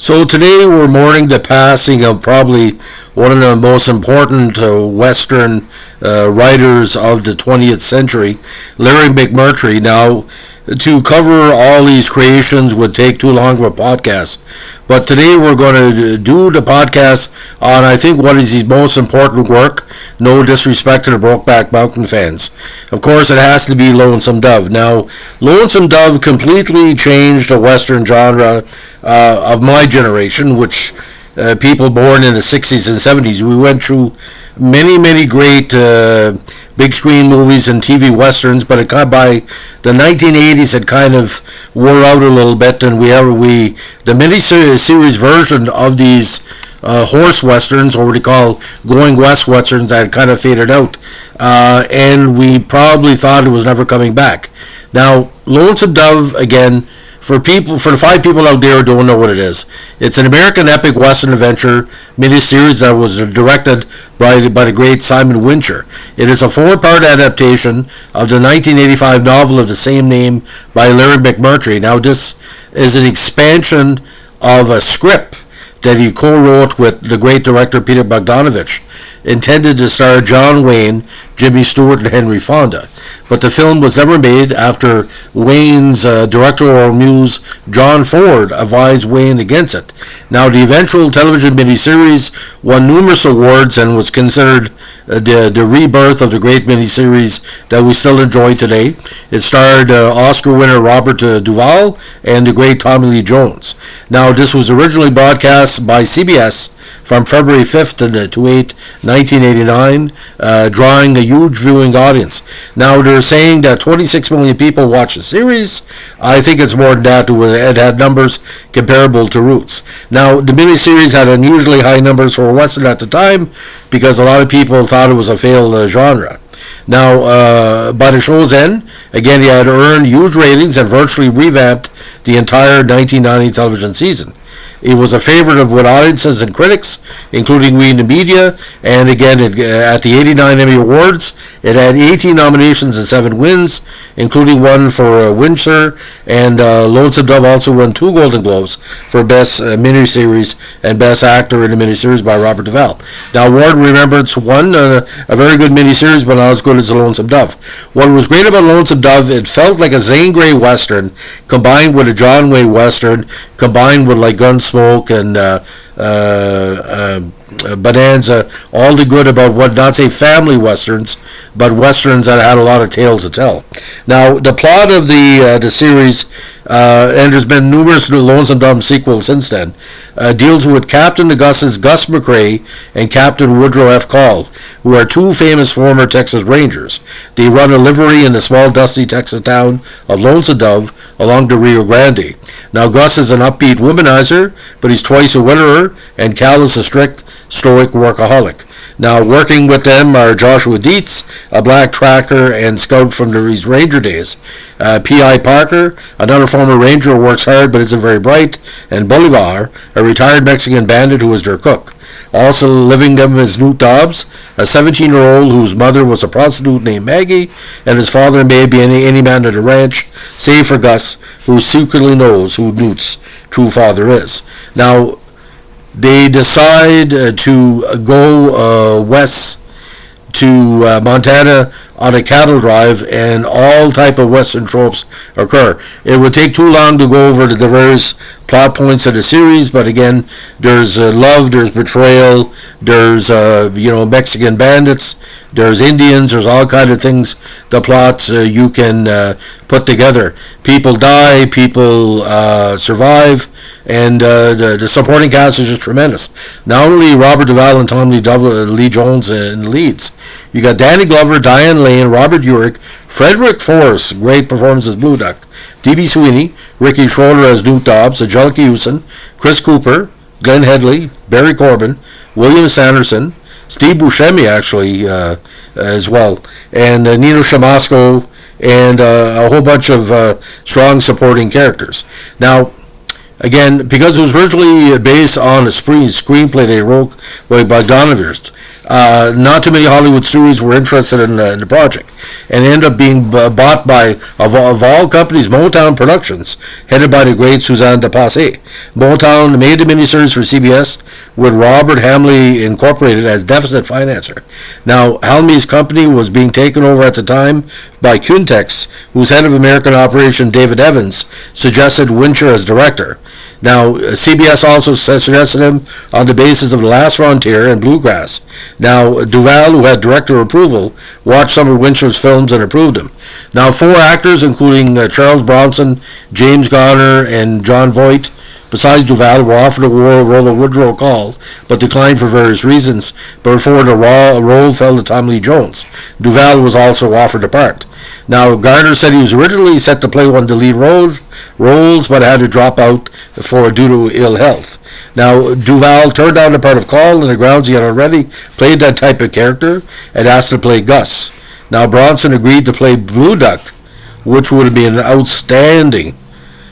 So today we're mourning the passing of probably one of the most important Western writers of the 20th century, Larry McMurtry. Now, to cover all these creations would take too long of a podcast. But today we're going to do the podcast on, I think, what is his most important work. No disrespect to the Brokeback Mountain fans. Of course, it has to be Lonesome Dove. Now, Lonesome Dove completely changed the Western genre of my generation, which people born in the 60s and 70s. We went through many great big screen movies and TV westerns, but by the 1980s it kind of wore out a little bit, and the miniseries version of these horse westerns, or what we call going west westerns, that kind of faded out, and we probably thought it was never coming back. Now, Lonesome Dove, again, for the 5 people out there who don't know what it is, it's an American epic western adventure miniseries that was directed by the great Simon Wincher. It is a 4-part adaptation of the 1985 novel of the same name by Larry McMurtry. Now, this is an expansion of a script that he co-wrote with the great director Peter Bogdanovich, intended to star John Wayne, Jimmy Stewart, and Henry Fonda. But the film was never made after Wayne's directorial muse, John Ford, advised Wayne against it. Now, the eventual television miniseries won numerous awards and was considered the rebirth of the great miniseries that we still enjoy today. It starred Oscar winner Robert Duvall and the great Tommy Lee Jones. Now, this was originally broadcast by CBS from February 5th to 8, 1989, drawing a huge viewing audience. Now, they're saying that 26 million people watched the series. I think it's more than that. It had numbers comparable to Roots. Now, the miniseries had unusually high numbers for Western at the time because a lot of people thought it was a failed genre. Now, by the show's end, again, he had earned huge ratings and virtually revamped the entire 1990 television season. It was a favorite with audiences and critics, including we in the media, and again, at the 89 Emmy Awards, it had 18 nominations and 7 wins, including one for Windsor, and Lonesome Dove also won 2 Golden Globes for Best Miniseries and Best Actor in a Miniseries by Robert Duvall. Now, Ward Remembrance won a very good miniseries, but not as good as Lonesome Dove. What was great about Lonesome Dove, it felt like a Zane Grey Western, combined with a John Wayne Western, combined with like Gunsmoke and Bonanza, all the good about what, not say family westerns, but westerns that had a lot of tales to tell. Now, the plot of the series, and there's been numerous Lonesome Dove sequels since then, deals with Captain Augustus Gus McRae and Captain Woodrow F. Call, who are 2 famous former Texas Rangers. They run a livery in the small, dusty Texas town of Lonesome Dove along the Rio Grande. Now, Gus is an upbeat womanizer, but he's twice a winner, and Cal is a strict, stoic workaholic. Now, working with them are Joshua Dietz, a black tracker and scout from his Ranger days, P.I. Parker, another former Ranger who works hard but isn't very bright, and Bolivar, a retired Mexican bandit who is their cook. Also living them is Newt Dobbs, a 17-year-old whose mother was a prostitute named Maggie, and his father may be any man at the ranch, save for Gus, who secretly knows who Newt's true father is. Now, they decide to go west to Montana on a cattle drive, and all type of Western tropes occur. It would take too long to go over the various plot points of the series, but again, there's love, there's betrayal, there's Mexican bandits, there's Indians, there's all kind of things, the plots you can put together. People die, people survive, and the supporting cast is just tremendous. Not only Robert Duvall and Tommy Lee Jones in the leads, you got Danny Glover, Diane Lane, Robert Urich, Frederick Forrest, great performance as Blue Duck, D.B. Sweeney, Ricky Schroeder as Newt Dobbs, Angelica Houston, Chris Cooper, Glenn Headley, Barry Corbin, William Sanderson, Steve Buscemi actually as well, and Nino Shamasco, and a whole bunch of strong supporting characters. Now, Again, because it was originally based on a screenplay they wrote by Bogdanovich, not too many Hollywood studios were interested in the project, and ended up being bought by, of all companies, Motown Productions, headed by the great Suzanne de Passé. Motown made the miniseries for CBS with Robert Hamley Incorporated as deficit financer. Now, Hamley's company was being taken over at the time by Quintex, whose head of American operation, David Evans, suggested Wincher as director. Now, CBS also suggested him on the basis of The Last Frontier and Bluegrass. Now, Duvall, who had director approval, watched some of Wincher's films and approved him. Now, 4 actors, including Charles Bronson, James Garner, and John Voight, besides Duvall, were offered a role of Woodrow Call, but declined for various reasons. But before the role fell to Tommy Lee Jones, Duvall was also offered the part. Now, Garner said he was originally set to play one of the lead roles, but had to drop out due to ill health. Now, Duvall turned down the part of Call on the grounds he had already played that type of character and asked to play Gus. Now, Bronson agreed to play Blue Duck, which would have been an outstanding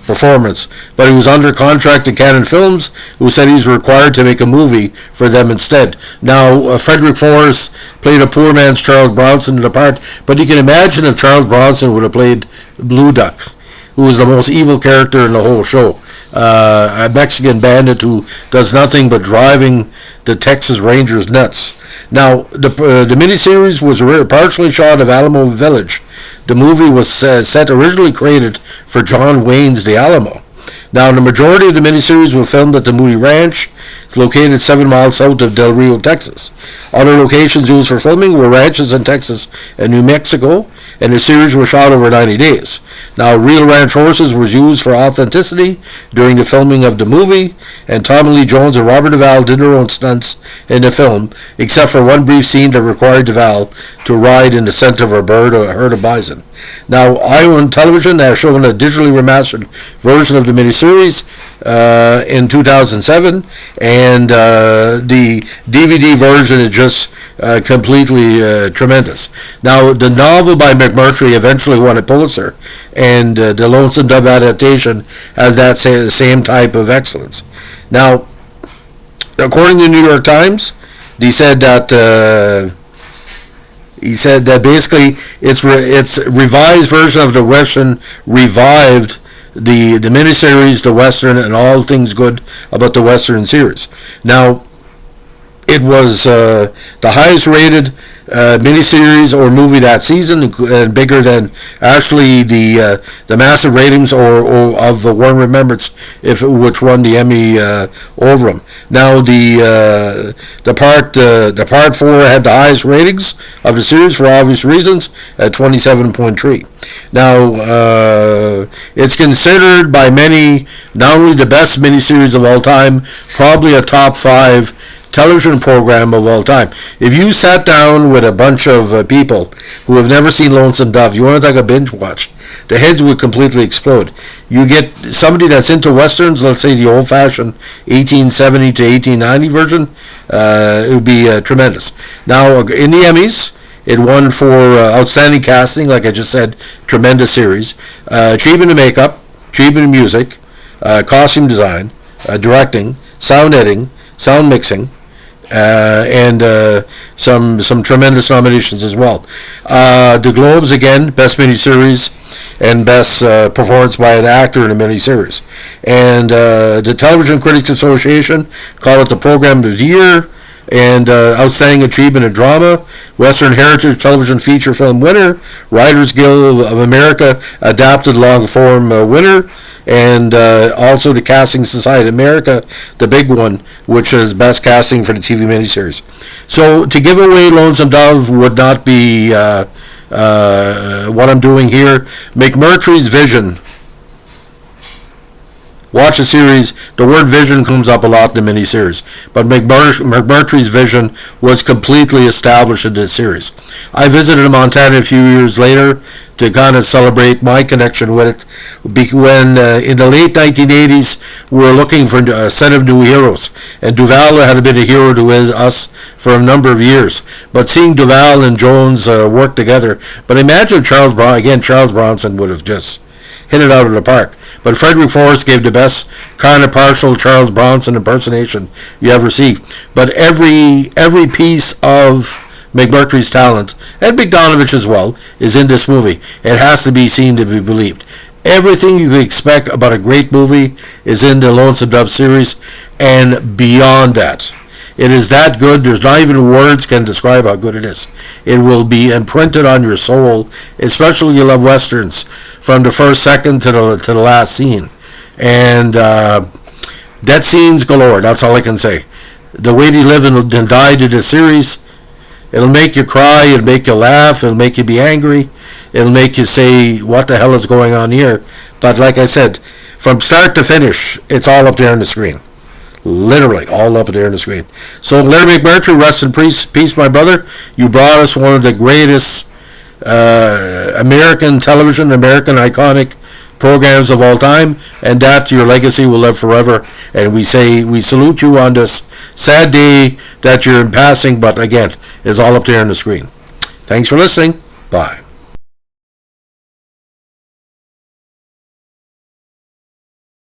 performance, but he was under contract to Cannon Films, who said he was required to make a movie for them instead. Now, Frederick Forrest played a poor man's Charles Bronson in the part, but you can imagine if Charles Bronson would have played Blue Duck, who was the most evil character in the whole show. A Mexican bandit who does nothing but driving the Texas Rangers nuts. Now, the miniseries was partially shot of Alamo Village. The movie was set originally created for John Wayne's The Alamo. Now, the majority of the miniseries was filmed at the Moody Ranch, located 7 miles south of Del Rio, Texas. Other locations used for filming were ranches in Texas and New Mexico, and the series was shot over 90 days. Now, real ranch horses was used for authenticity during the filming of the movie, and Tommy Lee Jones and Robert Duvall did their own stunts in the film, except for one brief scene that required Duvall to ride in the center of a herd of bison. Now, Iowa Television has shown a digitally remastered version of the miniseries in 2007, and the DVD version is just completely tremendous. Now, the novel by McMurtry eventually won a Pulitzer, and the Lonesome Dove adaptation has that same type of excellence. Now, according to the New York Times, he said that basically it's revised version of the Western revived the miniseries, the Western, and all things good about the Western series. Now, it was the highest rated miniseries or movie that season, and bigger than actually the massive ratings or of Warren Remembrance, which won the Emmy over them. Now, the part 4 had the highest ratings of the series for obvious reasons at 27.3. Now, it's considered by many not only the best miniseries of all time, probably a top 5 television program of all time. If you sat down with a bunch of people who have never seen Lonesome Dove, you want to take a binge watch, their heads would completely explode. You get somebody that's into westerns, let's say the old-fashioned 1870 to 1890 version, it would be tremendous. Now, in the Emmys, it won for outstanding casting, like I just said, tremendous series, achievement in makeup, achievement in music, costume design, directing, sound editing, sound mixing, and some tremendous nominations as well. The Globes, again, best miniseries and best performance by an actor in a miniseries. And the Television Critics Association called it the Program of the Year, and Outstanding Achievement in Drama, Western Heritage Television Feature Film winner, Writers Guild of America Adapted Long Form winner, and also the Casting Society of America, the big one, which is best casting for the TV miniseries. So to give away Lonesome Dove would not be what I'm doing here. McMurtry's vision. Watch the series. The word vision comes up a lot in the miniseries, but McMurtry's vision was completely established in this series. I visited Montana a few years later to kind of celebrate my connection with it, when in the late 1980s we were looking for a set of new heroes, and Duvall had been a hero to us for a number of years. But seeing Duvall and Jones work together, but imagine Charles Bronson would have just hit it out of the park. But Frederick Forrest gave the best kind of partial Charles Bronson impersonation you ever see. But every piece of McMurtry's talent, and Bogdanovich as well, is in this movie. It has to be seen to be believed. Everything you could expect about a great movie is in the Lonesome Dove series, and beyond that. It is that good, there's not even words can describe how good it is. It will be imprinted on your soul, especially if you love Westerns, from the first second to the last scene. And death scenes galore, that's all I can say. The way they live and die to the series, it'll make you cry, it'll make you laugh, it'll make you be angry, it'll make you say, what the hell is going on here? But like I said, from start to finish, it's all up there on the screen. Literally, all up there on the screen. So Larry McMurtry, rest in peace, my brother. You brought us one of the greatest American television, American iconic programs of all time, and that your legacy will live forever. And we salute you on this sad day that you're in passing, but again, it's all up there on the screen. Thanks for listening. Bye.